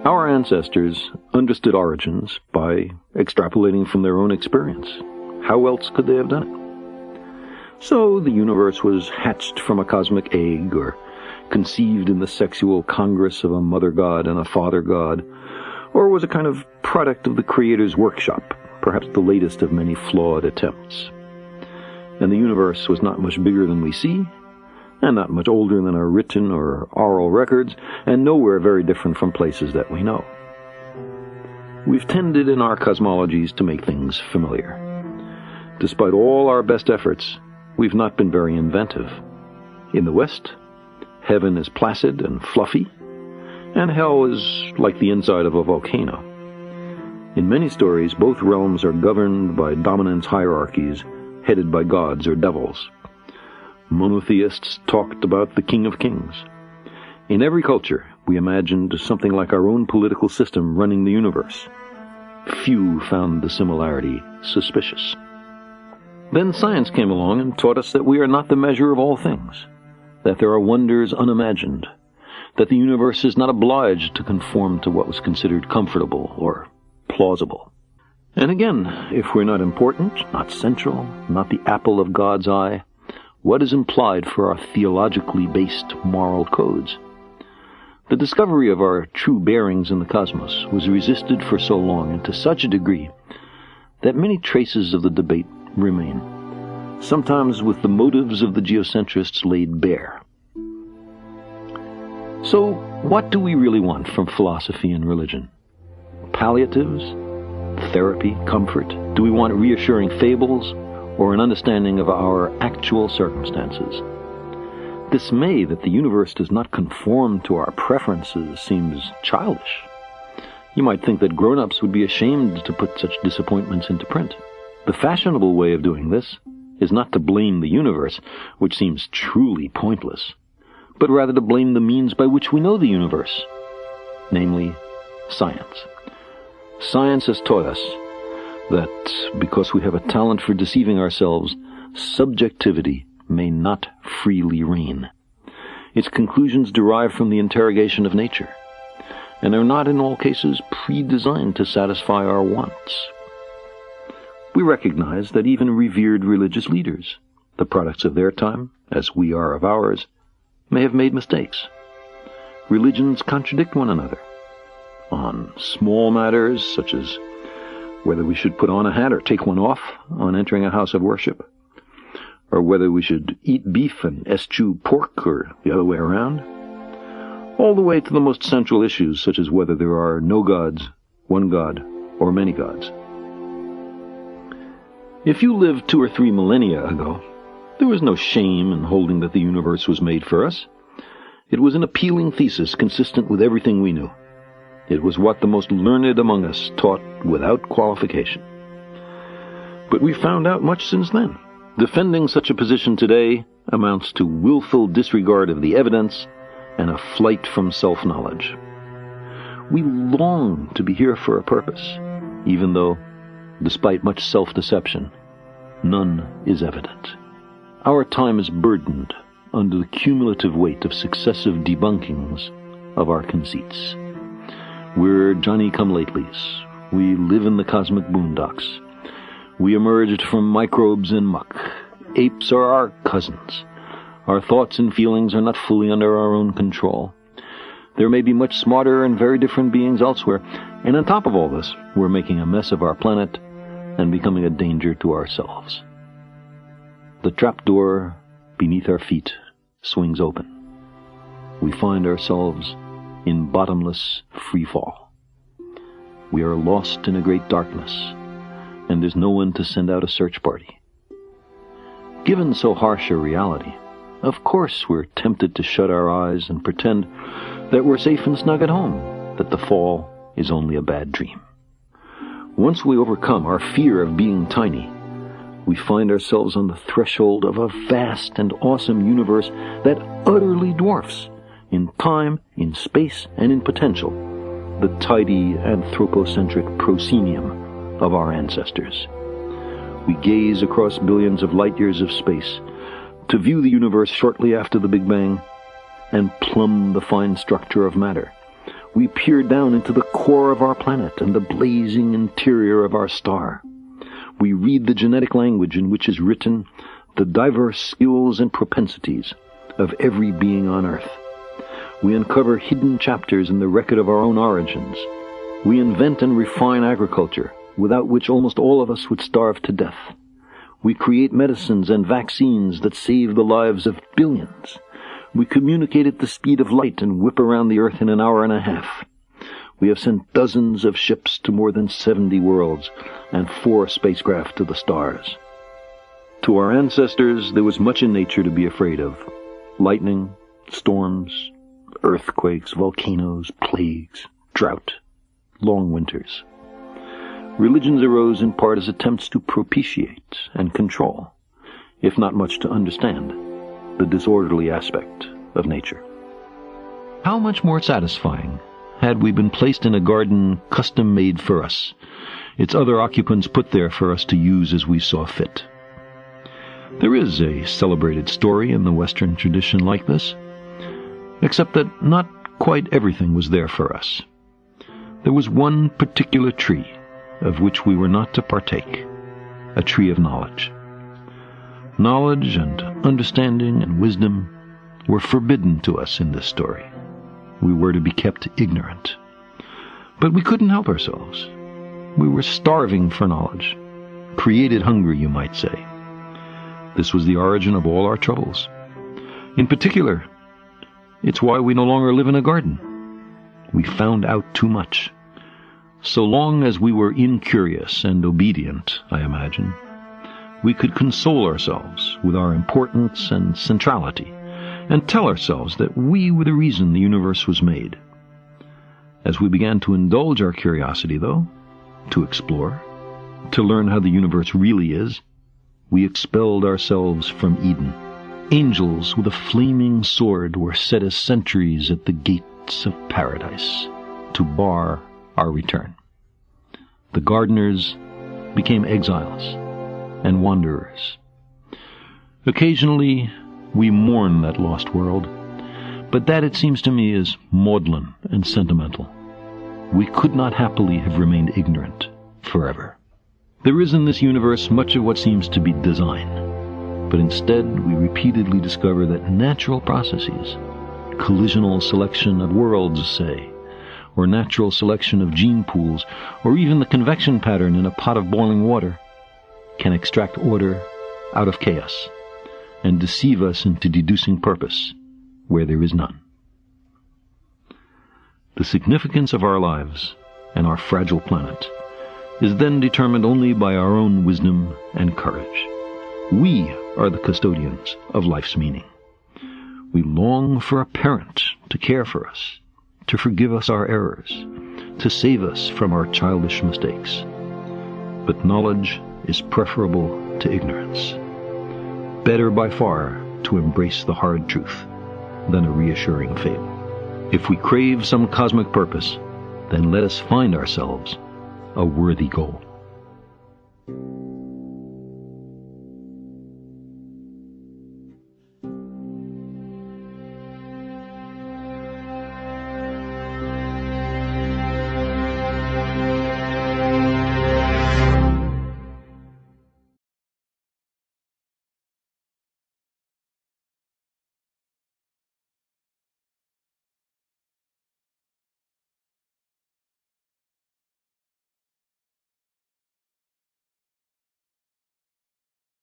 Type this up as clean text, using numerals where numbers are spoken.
Our ancestors understood origins by extrapolating from their own experience. How else could they have done it? So the universe was hatched from a cosmic egg, or conceived in the sexual congress of a mother god and a father god, or was a kind of product of the Creator's workshop, perhaps the latest of many flawed attempts. And the universe was not much bigger than we see, and not much older than our written or oral records, and nowhere very different from places that we know. We've tended in our cosmologies to make things familiar. Despite all our best efforts, we've not been very inventive. In the West, heaven is placid and fluffy, and hell is like the inside of a volcano. In many stories, both realms are governed by dominance hierarchies headed by gods or devils. Monotheists talked about the King of Kings. In every culture, we imagined something like our own political system running the universe. Few found the similarity suspicious. Then science came along and taught us that we are not the measure of all things, that there are wonders unimagined, that the universe is not obliged to conform to what was considered comfortable or plausible. And again, if we're not important, not central, not the apple of God's eye, what is implied for our theologically based moral codes? The discovery of our true bearings in the cosmos was resisted for so long and to such a degree that many traces of the debate remain, sometimes with the motives of the geocentrists laid bare. So, what do we really want from philosophy and religion? Palliatives? Therapy? Comfort? Do we want reassuring fables, or an understanding of our actual circumstances? Dismay that the universe does not conform to our preferences seems childish. You might think that grown-ups would be ashamed to put such disappointments into print. The fashionable way of doing this is not to blame the universe, which seems truly pointless, but rather to blame the means by which we know the universe, namely, science. Science has taught us that because we have a talent for deceiving ourselves, subjectivity may not freely reign. Its conclusions derive from the interrogation of nature, and are not in all cases pre-designed to satisfy our wants. We recognize that even revered religious leaders, the products of their time, as we are of ours, may have made mistakes. Religions contradict one another. On small matters, such as whether we should put on a hat or take one off on entering a house of worship, or whether we should eat beef and eschew pork, or the other way around, all the way to the most central issues, such as whether there are no gods, one god, or many gods. If you lived 2 or 3 millennia ago, there was no shame in holding that the universe was made for us. It was an appealing thesis consistent with everything we knew. It was what the most learned among us taught without qualification. But we've found out much since then. Defending such a position today amounts to willful disregard of the evidence and a flight from self-knowledge. We long to be here for a purpose, even though, despite much self-deception, none is evident. Our time is burdened under the cumulative weight of successive debunkings of our conceits. We're Johnny-come-latelys. We live in the cosmic boondocks. We emerged from microbes and muck. Apes are our cousins. Our thoughts and feelings are not fully under our own control. There may be much smarter and very different beings elsewhere, and on top of all this, we're making a mess of our planet and becoming a danger to ourselves. The trapdoor beneath our feet swings open. We find ourselves in bottomless freefall. We are lost in a great darkness, and there's no one to send out a search party. Given so harsh a reality, of course we're tempted to shut our eyes and pretend that we're safe and snug at home, that the fall is only a bad dream. Once we overcome our fear of being tiny, we find ourselves on the threshold of a vast and awesome universe that utterly dwarfs, in time, in space, and in potential, the tidy anthropocentric proscenium of our ancestors. We gaze across billions of light years of space to view the universe shortly after the Big Bang and plumb the fine structure of matter, We peer down into the core of our planet and the blazing interior of our star. We read the genetic language in which is written the diverse skills and propensities of every being on Earth. We uncover hidden chapters in the record of our own origins. We invent and refine agriculture, without which almost all of us would starve to death. We create medicines and vaccines that save the lives of billions. We communicate at the speed of light and whip around the Earth in an hour and a half. We have sent dozens of ships to more than 70 worlds and 4 spacecraft to the stars. To our ancestors, there was much in nature to be afraid of. Lightning, storms, earthquakes, volcanoes, plagues, drought, long winters. Religions arose in part as attempts to propitiate and control, if not much to understand, the disorderly aspect of nature. How much more satisfying had we been placed in a garden custom-made for us, its other occupants put there for us to use as we saw fit. There is a celebrated story in the Western tradition like this, except that not quite everything was there for us. There was one particular tree of which we were not to partake, a tree of knowledge. Knowledge and understanding and wisdom were forbidden to us in this story. We were to be kept ignorant. But we couldn't help ourselves. We were starving for knowledge, created hungry, you might say. This was the origin of all our troubles. In particular, it's why we no longer live in a garden. We found out too much. So long as we were incurious and obedient, I imagine, we could console ourselves with our importance and centrality, and tell ourselves that we were the reason the universe was made. As we began to indulge our curiosity, though, to explore, to learn how the universe really is, we expelled ourselves from Eden. Angels with a flaming sword were set as sentries at the gates of paradise to bar our return. The gardeners became exiles and wanderers. Occasionally we mourn that lost world, but that, it seems to me, is maudlin and sentimental. We could not happily have remained ignorant forever. There is in this universe much of what seems to be design, but instead we repeatedly discover that natural processes, collisional selection of worlds, say, or natural selection of gene pools, or even the convection pattern in a pot of boiling water, can extract order out of chaos and deceive us into deducing purpose where there is none. The significance of our lives and our fragile planet is then determined only by our own wisdom and courage. We are the custodians of life's meaning. We long for a parent to care for us, to forgive us our errors, to save us from our childish mistakes. But knowledge is preferable to ignorance. Better by far to embrace the hard truth than a reassuring fable. If we crave some cosmic purpose, then let us find ourselves a worthy goal.